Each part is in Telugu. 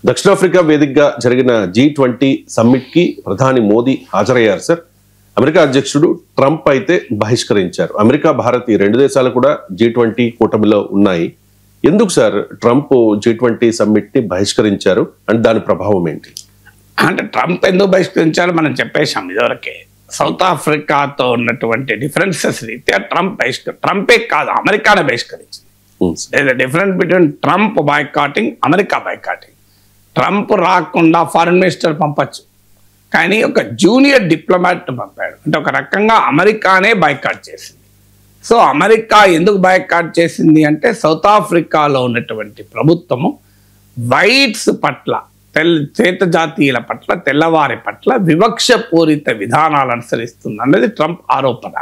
దక్షిణాఫ్రికా వేదికగా జరిగిన G20 సమ్మిట్ కి ప్రధాని మోదీ హాజరయ్యారు సార్. అమెరికా అధ్యక్షుడు ట్రంప్ అయితే బహిష్కరించారు. అమెరికా, భారత్ ఈ రెండు దేశాలు కూడా G20 కూటమిలో ఉన్నాయి. ఎందుకు సార్ ట్రంప్ G20 సమ్మిట్ ని బహిష్కరించారు అండ్ దాని ప్రభావం ఏంటి? అంటే ట్రంప్ ఎందుకు బహిష్కరించారో మనం చెప్పేశాం ఇదివరకే. సౌత్ ఆఫ్రికాతో ఉన్నటువంటి డిఫరెన్సెస్ రీత్యా ట్రంపే కాదు, అమెరికానే బహిష్కరించింది. Difference between Trump boycotting, America boycotting. Trump రాకుండా ఫారిన్ మినిస్టర్ పంపచ్చు, కానీ ఒక జూనియర్ డిప్లొమాట్ పంపాడు. అంటే ఒక రకంగా అమెరికానే బాయ్కాట్ చేసింది. సో అమెరికా ఎందుకు బాయ్కాట్ చేసింది అంటే సౌత్ ఆఫ్రికాలో ఉన్నటువంటి ప్రభుత్వము వైట్స్ పట్ల, శ్వేత జాతీయుల పట్ల, తెల్లవారి పట్ల వివక్షపూరిత విధానాలు అనుసరిస్తుంది అన్నది ట్రంప్ ఆరోపణ.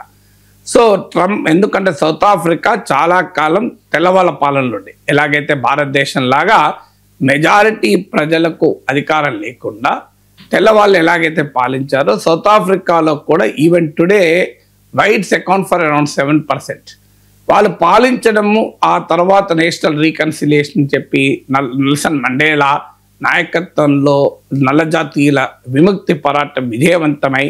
సో ట్రంప్ ఎందుకంటే సౌత్ ఆఫ్రికా చాలా కాలం తెల్లవాళ్ళ పాలనలో ఉండే, ఎలాగైతే భారతదేశం లాగా మెజారిటీ ప్రజలకు అధికారం లేకుండా తెల్లవాళ్ళు ఎలాగైతే పాలించారో సౌత్ ఆఫ్రికాలో కూడా even today whites account for around 7%. వాళ్ళు పాలించడము, ఆ తర్వాత నేషనల్ రీకన్సిలియేషన్ చెప్పి నెల్సన్ మండేలా నాయకత్వంలో నల్ల జాతీయుల విముక్తి పోరాటం విజయవంతమై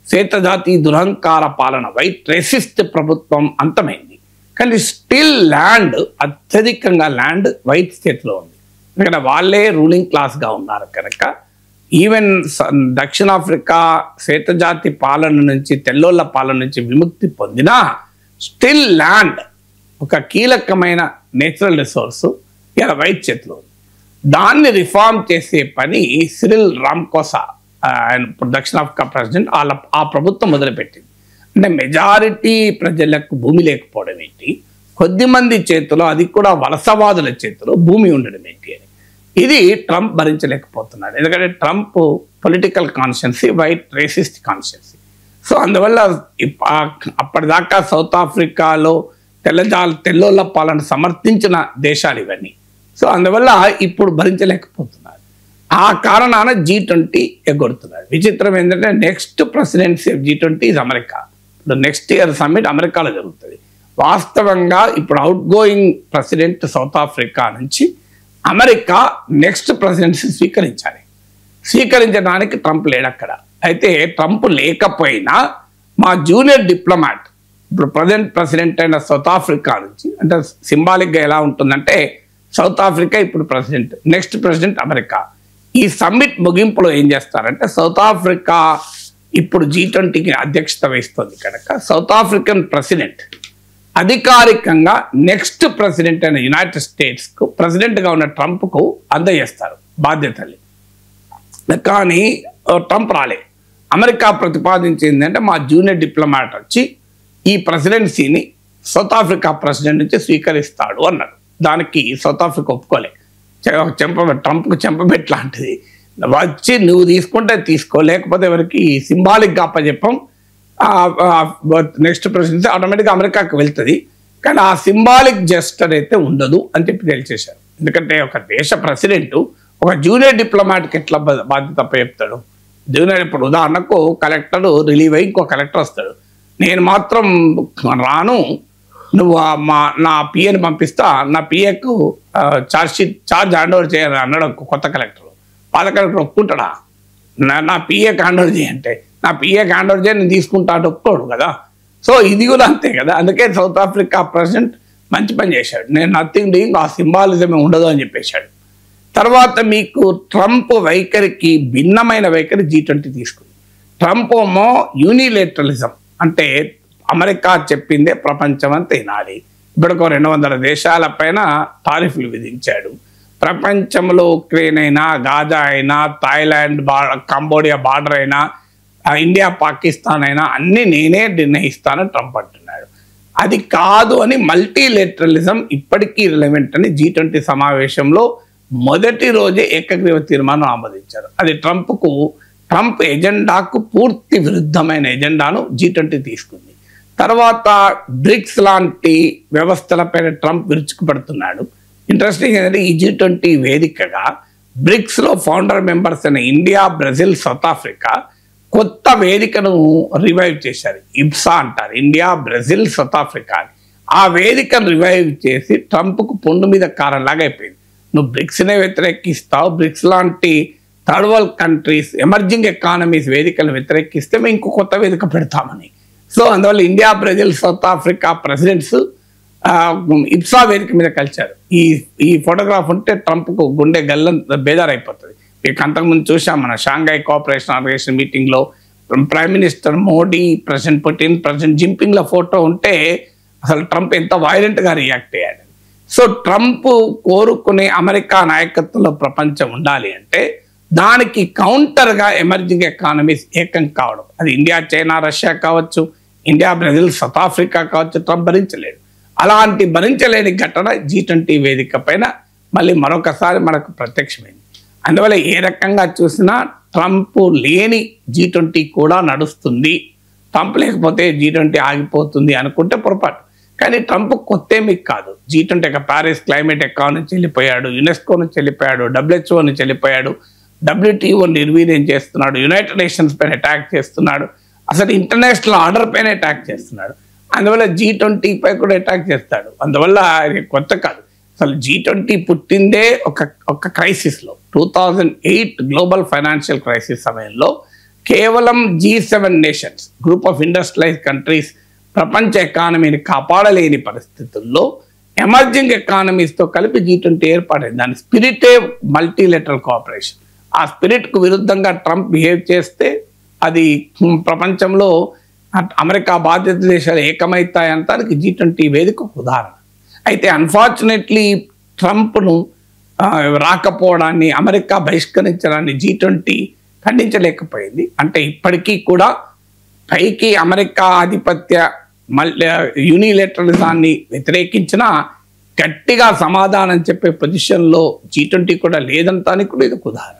శ్వేత జాతీయ దురహంకార పాలన, వైట్ రేసిస్ట్ ప్రభుత్వం అంతమైంది. కానీ స్టిల్ ల్యాండ్, అత్యధికంగా ల్యాండ్ వైట్ చేతిలో ఉంది. ఎందుకంటే వాళ్ళే రూలింగ్ క్లాస్గా ఉన్నారు కనుక ఈవెన్ దక్షిణాఫ్రికా శ్వేత జాతి పాలన నుంచి, తెల్లోళ్ళ పాలన నుంచి విముక్తి పొందినా స్టిల్ ల్యాండ్ ఒక కీలకమైన నేచురల్ రిసోర్సు ఇలా వైట్ చేతిలో ఉంది. దాన్ని రిఫార్మ్ చేసే పని సిరిల్ రామకోసా దక్షిణాఫ్రికా ప్రెసిడెంట్ ఆ ప్రభుత్వం మొదలుపెట్టింది. అంటే మెజారిటీ ప్రజలకు భూమి లేకపోవడం ఏంటి, కొద్దిమంది చేతిలో, అది కూడా వలసవాదుల చేతిలో భూమి ఉండడం ఏంటి అని ఇది ట్రంప్ భరించలేకపోతున్నాడు. ఎందుకంటే Trump political కాన్షియన్సీ white racist కాన్షియన్సీ. So అందువల్ల అప్పటిదాకా సౌత్ ఆఫ్రికాలో తెల్లోళ్ళ పాలన సమర్థించిన దేశాలు ఇవన్నీ. సో అందువల్ల ఇప్పుడు భరించలేకపోతున్నారు. ఆ కారణాన G20 ఎగ్గొడుతున్నారు. విచిత్రం ఏంటంటే next presidency of G20 is America. Next year summit అమెరికాలో జరుగుతుంది. వాస్తవంగా ఇప్పుడు out going president south Africa నుంచి అమెరికా నెక్స్ట్ ప్రెసిడెన్సీ స్వీకరించడానికి ట్రంప్ లేడు అక్కడ. అయితే ట్రంప్ లేకపోయినా మా జూనియర్ డిప్లొమాట్ ఇప్పుడు ప్రెసిడెంట్ అయిన సౌత్ ఆఫ్రికా నుంచి, అంటే సింబాలిక్గా ఎలా ఉంటుందంటే సౌత్ ఆఫ్రికా ఇప్పుడు ప్రెసిడెంట్, నెక్స్ట్ ప్రెసిడెంట్ అమెరికా. ఈ సమ్మిట్ ముగింపులో ఏం చేస్తారంటే సౌత్ ఆఫ్రికా ఇప్పుడు G20కి అధ్యక్షత వహిస్తుంది కనుక సౌత్ ఆఫ్రికన్ ప్రెసిడెంట్ అధికారికంగా నెక్స్ట్ ప్రెసిడెంట్ అయిన యునైటెడ్ స్టేట్స్కు ప్రెసిడెంట్గా ఉన్న ట్రంప్కు అందజేస్తారు బాధ్యతల్ని. కానీ ట్రంప్ రాలే. అమెరికా ప్రతిపాదించింది అంటే మా జూనియర్ డిప్లొమాట్ వచ్చి ఈ ప్రెసిడెన్సీని సౌత్ ఆఫ్రికా ప్రెసిడెంట్ నుంచి స్వీకరిస్తాడు అన్నారు. దానికి సౌత్ ఆఫ్రికా ఒప్పుకోలే. ట్రంప్కు చెంపబెట్ లాంటిది, వచ్చి నువ్వు తీసుకుంటే తీసుకో, లేకపోతే ఎవరికి సింబాలిక్గా అప్పచెప్పం, నెక్స్ట్ ప్రెసిడెన్సీ ఆటోమేటిక్గా అమెరికాకి వెళ్తుంది, కానీ ఆ సింబాలిక్ జెస్టర్ అయితే ఉండదు అని చెప్పి తెలిసేశారు. ఎందుకంటే ఒక దేశ ప్రెసిడెంట్ ఒక జూనియర్ డిప్లొమాట్కి ఎట్లా బాధ్యత అప్పచెప్తాడు? జూనియర్ ఇప్పుడు ఉదాహరణకు కలెక్టర్ రిలీవ్ అయ్యి ఇంకో కలెక్టర్ వస్తాడు, నేను మాత్రం రాను, నువ్వు నా పిఏని పంపిస్తా, నా పిఏకు ఛార్జ్ హ్యాండ్ ఓవర్ చేయాలి అన్నాడు కొత్త కలెక్టర్. పాత కలెక్టర్ ఒప్పుకుంటాడా? నా పిఏకి హ్యాండ్ ఓవర్ చేయంటే నా పిఏకి హ్యాండ్ ఓవర్ చేయి, నేను తీసుకుంటా అంటే ఒప్పుకోడు కదా. సో ఇది కూడా అంతే కదా. అందుకే సౌత్ ఆఫ్రికా ప్రెసిడెంట్ మంచి పని చేశాడు, నేను నథింగ్ డూయింగ్, ఆ సింబాలిజమే ఉండదు అని చెప్పేశాడు. తర్వాత మీకు ట్రంప్ వైఖరికి భిన్నమైన వైఖరి G20 తీసుకుంది. ట్రంప్ ఏమో యూనిలేటరలిజం, అంటే అమెరికా చెప్పిందే ప్రపంచం అంతా వినాలి. ఇప్పటికో 200 దేశాల పైన టారిఫ్లు విధించాడు. ప్రపంచంలో ఉక్రెయిన్ అయినా, గాజా అయినా, థాయిలాండ్ కంబోడియా బార్డర్ అయినా, ఇండియా పాకిస్తాన్ అయినా అన్నీ నేనే నిర్ణయిస్తానని ట్రంప్ అంటున్నాడు. అది కాదు అని మల్టీలేటరలిజం ఇప్పటికీ రిలవెంట్ అని G20 సమావేశంలో మొదటి రోజే ఏకగ్రీవ తీర్మానం ఆమోదించారు. అది ట్రంప్ ఎజెండాకు పూర్తి విరుద్ధమైన ఎజెండాను G20 తీసుకుంది. తర్వాత బ్రిక్స్ లాంటి వ్యవస్థలపైన ట్రంప్ విరుచుకుపడుతున్నాడు. ఇంట్రెస్టింగ్ ఏంటంటే ఈ G20 వేదికగా బ్రిక్స్లో ఫౌండర్ మెంబర్స్ అయిన ఇండియా, బ్రెజిల్, సౌత్ ఆఫ్రికా కొత్త వేదికను రివైవ్ చేశారు. ఇబ్సా అంటారు, ఇండియా, బ్రెజిల్, సౌత్ ఆఫ్రికా. ఆ వేదికను రివైవ్ చేసి ట్రంప్కు పొండు మీద కారంలాగా అయిపోయింది. నువ్వు బ్రిక్స్నే వ్యతిరేకిస్తావు, బ్రిక్స్ లాంటి third world countries emerging economies వేదికలను వ్యతిరేకిస్తే మేము ఇంకో కొత్త వేదిక పెడతామని. సో అందువల్ల India, Brazil, South Africa presidents IBSA వేదిక మీద కలిశారు. ఈ ఫోటోగ్రాఫ్ ఉంటే ట్రంప్కు గుండె గల్లం బేదారైపోతుంది. మీకు అంతకుముందు చూసాం మన షాంఘై కోఆపరేషన్ ఆర్గనైజేషన్ మీటింగ్లో prime minister Modi, president Putin, president జింపింగ్ల ఫోటో ఉంటే అసలు ట్రంప్ ఎంత వైలెంట్గా రియాక్ట్ అయ్యాడు. సో ట్రంప్ కోరుకునే అమెరికా నాయకత్వంలో ప్రపంచం ఉండాలి అంటే దానికి కౌంటర్గా ఎమర్జింగ్ ఎకానమీస్ ఏకం కావడం, అది ఇండియా, చైనా, రష్యా కావచ్చు, ఇండియా, బ్రెజిల్, సౌత్ ఆఫ్రికా కావచ్చు, ట్రంప్ భరించలేడు. అలాంటి భరించలేని ఘటన G20 వేదిక పైన మళ్ళీ మరొకసారి మనకు ప్రత్యక్షమైంది. అందువల్ల ఏ రకంగా చూసినా ట్రంప్ లేని G20 కూడా నడుస్తుంది, ట్రంప్ లేకపోతే G20 ఆగిపోతుంది అనుకుంటే పొరపాటు. కానీ ట్రంప్ కొత్త ఏమీ కాదు. G20 ప్యారిస్ క్లైమేట్ అకార్డ్ నుంచి వెళ్ళిపోయాడు, యునెస్కో నుంచి వెళ్ళిపోయాడు, WHO నుంచి వెళ్ళిపోయాడు, WTO నిర్వీర్యం చేస్తున్నాడు, యునైటెడ్ నేషన్స్ పైన అటాక్ చేస్తున్నాడు, అసలు ఇంటర్నేషనల్ ఆర్డర్ పైన అటాక్ చేస్తున్నాడు. అందువల్ల G20 పై కూడా అటాక్ చేస్తాడు. అందువల్ల ఇది కొత్త కాదు. అసలు G20 పుట్టిందే ఒక క్రైసిస్లో, 2008 గ్లోబల్ ఫైనాన్షియల్ క్రైసిస్ సమయంలో కేవలం G7 nations, group of industrialise countries ప్రపంచ ఎకానమీని కాపాడలేని పరిస్థితుల్లో ఎమర్జింగ్ ఎకానమీస్తో కలిపి G20 ఏర్పడింది. దాని స్పిరిటే మల్టీలెటరల్ కోఆపరేషన్. ఆ స్పిరిట్కు విరుద్ధంగా ట్రంప్ బిహేవ్ చేస్తే అది ప్రపంచంలో అమెరికా బాధ్యత దేశాలు ఏకమైతాయంతానికి G20 వేదిక ఉదాహరణ. అయితే అన్ఫార్చునేట్లీ ట్రంప్ను రాకపోవడాన్ని, అమెరికా బహిష్కరించడాన్ని G20 ఖండించలేకపోయింది. అంటే ఇప్పటికీ కూడా పైకి అమెరికా ఆధిపత్య యూనిలేటరలిజాన్ని వ్యతిరేకించిన గట్టిగా సమాధానం చెప్పే పొజిషన్లో G20 కూడా లేదంటానికి కూడా ఇది ఉదాహరణ.